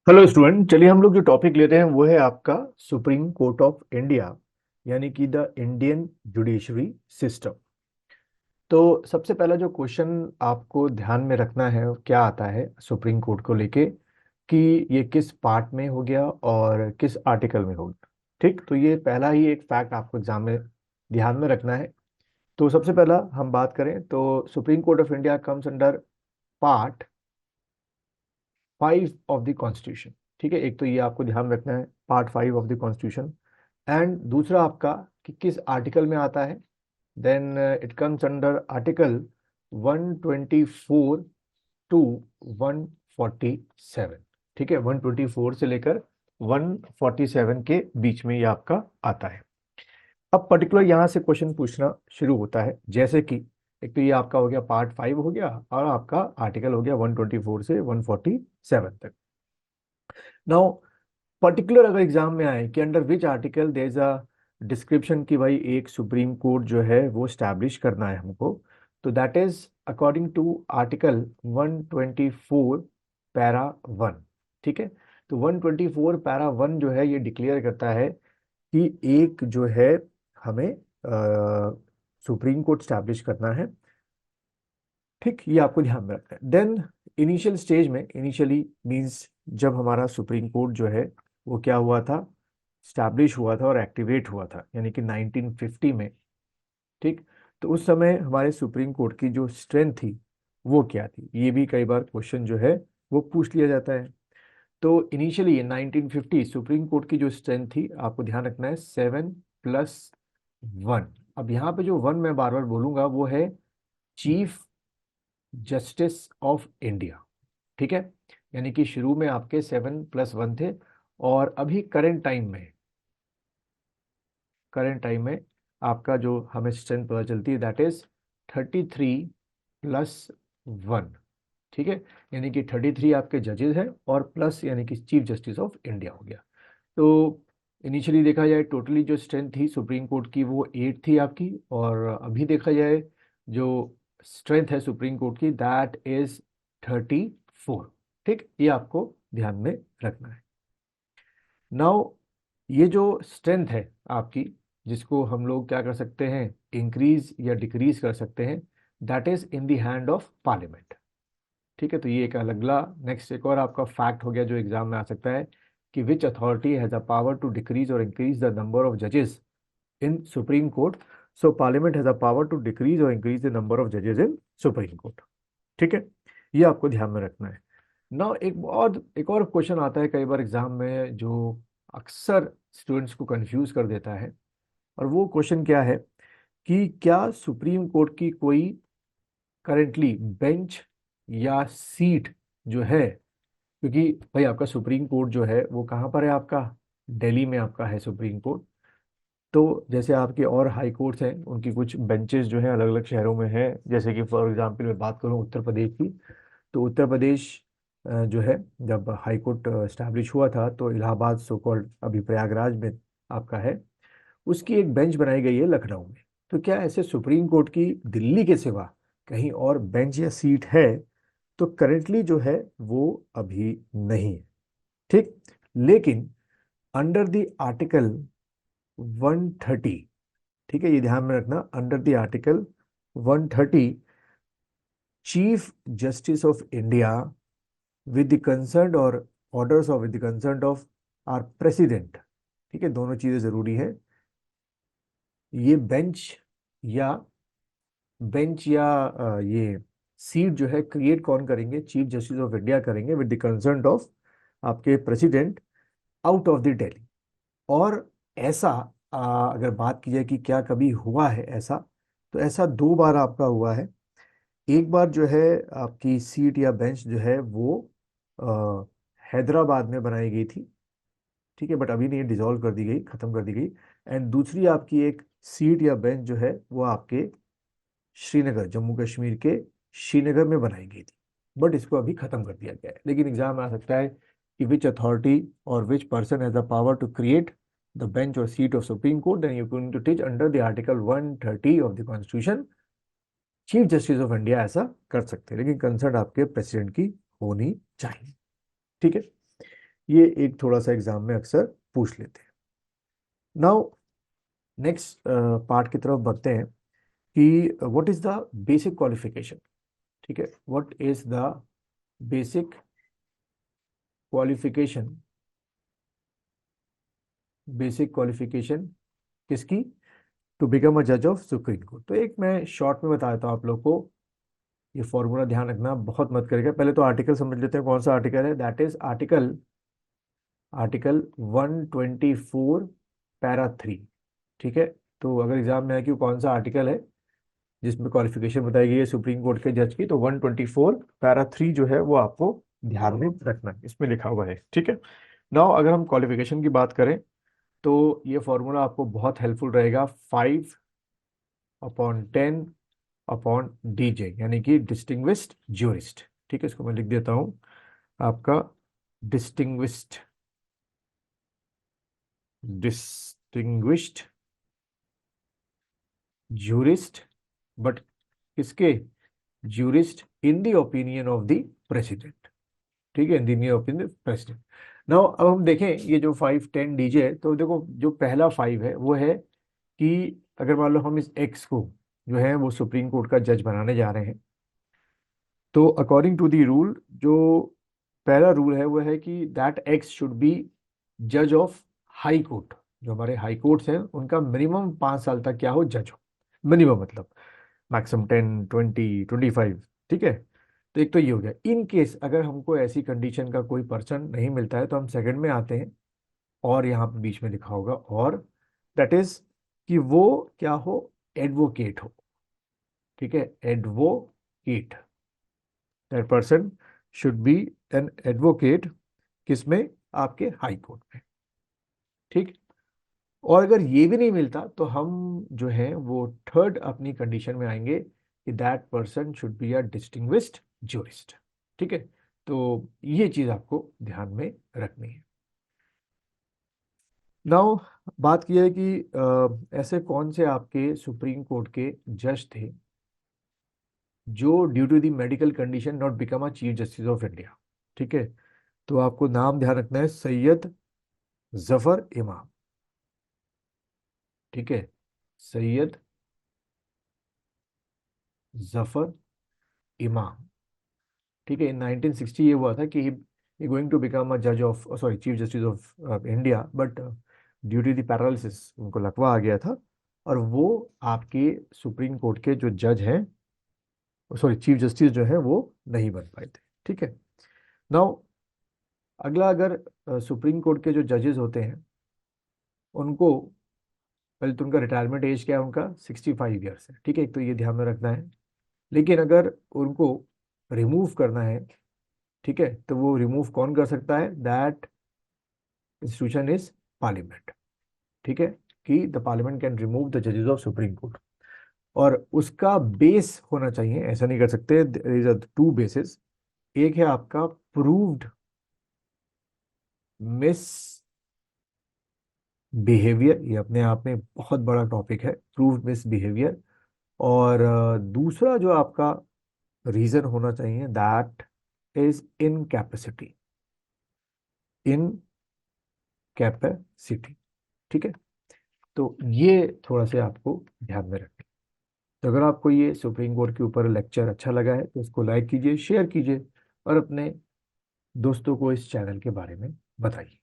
Hello student, चलिए हम लोग जो टॉपिक लेते हैं वो है आपका सुप्रीम कोर्ट ऑफ इंडिया, यानी कि द इंडियन जुडिशरी सिस्टम। तो सबसे पहला जो क्वेश्चन आपको ध्यान में रखना है वो क्या आता है सुप्रीम कोर्ट को लेके, कि ये किस पार्ट में हो गया और किस आर्टिकल में हो गया। ठीक, तो ये पहला ही एक फैक्ट आपको एग्जाम में ध्यान में रखना है। तो सबसे पहला हम बात करें तो supreme court of India comes under part 5 of the constitution. ठीक है, एक तो ये आपको ध्यान रखना है, part 5 of the constitution. And दूसरा आपका कि किस आर्टिकल में आता है। Then it comes under article 124 to 147। ठीक है, 124 से लेकर 147 के बीच में ये आपका आता है। अब पर्टिकुलर यहाँ से क्वेश्चन पूछना शुरू होता है, जैसे कि एक तो ये आपका हो गया पार्ट 5 हो गया और आपका आर्टिकल हो गया 124 से 147 तक। नाउ पर्टिकुलर अगर एग्जाम में आए कि under which article there is a description कि भाई एक सुप्रीम कोर्ट जो है वो स्टैब्लिश करना है हमको, तो that is according to article 124 para 1। ठीक है, तो 124 पैरा 1 जो है ये डिक्लेयर करता है कि एक जो है हमें सुप्रीम कोर्ट स्टैब्लिश करना है। ठीक, ये आपको ध्यान में रखना है। देन इनिशियल स्टेज में, इनिशियली मींस जब हमारा सुप्रीम कोर्ट जो है वो क्या हुआ था, स्टैब्लिश हुआ था और एक्टिवेट हुआ था, यानी कि 1950 में। ठीक, तो उस समय हमारे सुप्रीम कोर्ट की जो स्ट्रेंथ थी वो क्या थी, ये भी कई बार क्वेश्चन जो है वो पूछ लिया जाता है। तो इनिशियली 1950 सुप्रीम कोर्ट की जो स्ट्रेंथ थी, आपको ध्यान रखना है 7+1। अब यहाँ पे जो वन मैं बार बार बोलूंगा वो है चीफ जस्टिस ऑफ इंडिया। ठीक है, यानी कि शुरू में आपके 7+1 थे और अभी करंट टाइम में आपका जो हमें स्ट्रेंथ पता चलती है दैट इज 33+1। ठीक है, यानी कि 33 आपके जजेस हैं और प्लस यानी कि चीफ जस्टिस ऑफ इंडिया हो गया। तो इनिशियली देखा जाए टोटली जो स्ट्रेंथ थी सुप्रीम कोर्ट की वो 8 थी आपकी, और अभी देखा जाए जो स्ट्रेंथ है सुप्रीम कोर्ट की दैट इज 34। ठीक, ये आपको ध्यान में रखना है। नाउ ये जो स्ट्रेंथ है आपकी, जिसको हम लोग क्या कर सकते हैं, इंक्रीज या डिक्रीज कर सकते हैं, that is in the hand of parliament. ठीक है, तो ये एक अगला नेक्स्ट एक और आपका फैक्ट हो गया जो एग्जाम में आ सकता है कि which authority has a power to decrease और इंक्रीज द नंबर ऑफ जजेस in supreme court. So parliament has a power to decrease और इंक्रीज द नंबर ऑफ जजेस इन सुप्रीम कोर्ट। ठीक है, ये आपको ध्यान में रखना है। ना एक और क्वेश्चन आता है कई बार एग्जाम में जो अक्सर स्टूडेंट्स को कंफ्यूज कर देता है, और वो क्वेश्चन क्या है कि क्या सुप्रीम कोर्ट की कोई करेंटली बेंच या सीट जो है, क्योंकि भाई आपका सुप्रीम कोर्ट जो है वो कहाँ पर है, आपका दिल्ली में आपका है सुप्रीम कोर्ट। तो जैसे आपके और हाई कोर्ट्स हैं उनकी कुछ बेंचेस जो हैं अलग अलग शहरों में हैं, जैसे कि फॉर एग्जांपल मैं बात करूं उत्तर प्रदेश की, तो उत्तर प्रदेश जो है जब हाई कोर्ट स्टैब्लिश हुआ था तो इलाहाबाद सो कॉल्ड अभी प्रयागराज में आपका है, उसकी एक बेंच बनाई गई है लखनऊ में। तो क्या ऐसे सुप्रीम कोर्ट की दिल्ली के सिवा कहीं और बेंच या सीट है? तो करेंटली जो है वो अभी नहीं है। ठीक, लेकिन अंडर द आर्टिकल 130, ठीक है ये ध्यान में रखना, under the article 130 chief justice of India with the concern और orders of with the concern of our president. ठीक है, दोनों चीजें जरूरी है। ये बेंच या ये सीट जो है क्रिएट कौन करेंगे, चीफ जस्टिस ऑफ इंडिया करेंगे विद द कंसर्न ऑफ आपके president out of the Delhi. और ऐसा अगर बात की जाए कि क्या कभी हुआ है ऐसा, तो ऐसा 2 बार आपका हुआ है। एक बार जो है आपकी सीट या बेंच जो है वो अ, हैदराबाद में बनाई गई थी। ठीक है, बट अभी नहीं, डिसॉल्व कर दी गई, खत्म कर दी गई। एंड दूसरी आपकी एक सीट या बेंच जो है वो आपके श्रीनगर, जम्मू कश्मीर के श्रीनगर में बनाई गई थी, बट इसको अभी खत्म कर दिया गया है। लेकिन एग्जाम में आ सकता है कि विच अथॉरिटी और which person has the power to create the bench और seat of supreme court, then you going to teach under the article 130 of the constitution. Chief justice of India ऐसा कर सकते हैं, लेकिन कंसर्न आपके president की होनी चाहिए। ठीक है, ये एक थोड़ा सा एग्जाम में अक्सर पूछ लेते हैं। नाउ नेक्स्ट पार्ट की तरफ बढ़ते हैं कि what is the basic qualification. ठीक है, what is the basic qualification, basic qualification किसकी, टू बिकम अ जज ऑफ सुप्रीम कोर्ट। तो एक मैं शॉर्ट में बता देता हूँ आप लोग को, ये फॉर्मूला ध्यान रखना, बहुत मत करेगा। पहले तो आर्टिकल समझ लेते हैं, कौन सा आर्टिकल है, that is article article 124 para 3। ठीक है, तो अगर एग्जाम में है कि कौन सा आर्टिकल है जिसमें क्वालिफिकेशन बताई गई है सुप्रीम कोर्ट के जज की, तो 124 पैरा 3 जो है वो आपको ध्यान में रखना है, इसमें लिखा हुआ है। ठीक है, नाउ अगर हम क्वालिफिकेशन की बात करें तो ये फॉर्मूला आपको बहुत हेल्पफुल रहेगा, 5/10 अपॉन डीजे, यानी कि डिस्टिंग्विश्ड ज्यूरिस्ट। ठीक है, इसको मैं लिख देता हूं, आपका डिस्टिंग्विश्ड डिस्टिंग्विश्ड ज्यूरिस्ट, बट किसके, jurist in the opinion of the president. ठीक है, in the opinion president. Now अब हम देखें ये जो 5/10 डीजे है, तो देखो जो पहला 5 है वो है कि अगर मान लो हम इस एक्स को जो है वो सुप्रीम कोर्ट का जज बनाने जा रहे हैं, तो अकॉर्डिंग टू दी रूल, जो पहला रूल है वो है कि दैट एक्स शुड बी जज ऑफ हाई कोर्ट। जो हमारे हाई कोर्ट्स हैं उनका मिनिमम 5 साल तक क्या हो, जज हो। मिनिमम मतलब मैक्सिमम 10, 20, 25। ठीक है, तो एक तो ये हो गया। इन केस अगर हमको ऐसी कंडीशन का कोई पर्सन नहीं मिलता है तो हम सेकंड में आते हैं, और यहाँ पे बीच में लिखा होगा और, दैट इज कि वो क्या हो, एडवोकेट हो। ठीक है, advocate, that person should be an advocate, किसमें, आपके हाई कोर्ट में। ठीक, और अगर ये भी नहीं मिलता तो हम जो है वो थर्ड अपनी कंडीशन में आएंगे कि that person should be a distinguished jurist. ठीक है, तो ये चीज आपको ध्यान में रखनी है। नाउ बात की है कि ऐसे कौन से आपके सुप्रीम कोर्ट के जज थे जो due to the medical condition not become a chief justice of India. ठीक है, तो आपको नाम ध्यान रखना है, सैयद जफर इमाम। ठीक है, सैयद जफर इमाम। ठीक है, इन 1960 ये हुआ था कि he going to become a जज of, sorry, chief justice of India, but due to the paralysis उनको लकवा आ गया था, और वो आपके सुप्रीम कोर्ट के जो जज हैं, सॉरी चीफ जस्टिस जो है वो नहीं बन पाए थे। ठीक है, नाउ अगला, अगर सुप्रीम कोर्ट के जो जजेस होते हैं उनको, पहले तो उनका रिटायरमेंट एज क्या है, उनका 65 ईयर्स है। ठीक है, एक तो ये ध्यान में रखना है। लेकिन अगर उनको रिमूव करना है, ठीक है, तो वो रिमूव कौन कर सकता है, दैट इंस्टीट्यूशन इज पार्लियामेंट। ठीक है, कि the parliament can remove the जजेस ऑफ सुप्रीम कोर्ट, और उसका बेस होना चाहिए, ऐसा नहीं कर सकते, इज अ टू बेसिस। एक है आपका प्रूव्ड मिस बिहेवियर, ये अपने आप में बहुत बड़ा टॉपिक है, प्रूव्ड मिस बिहेवियर। और दूसरा जो आपका रीजन होना चाहिए, दैट इज इनकैपेसिटी, इनकैपेसिटी। ठीक है, तो ये थोड़ा सा आपको ध्यान में रखें। तो अगर आपको ये सुप्रीम कोर्ट के ऊपर लेक्चर अच्छा लगा है तो इसको लाइक कीजिए, शेयर कीजिए, और अपने दोस्तों को इस चैनल के बारे में बताइए।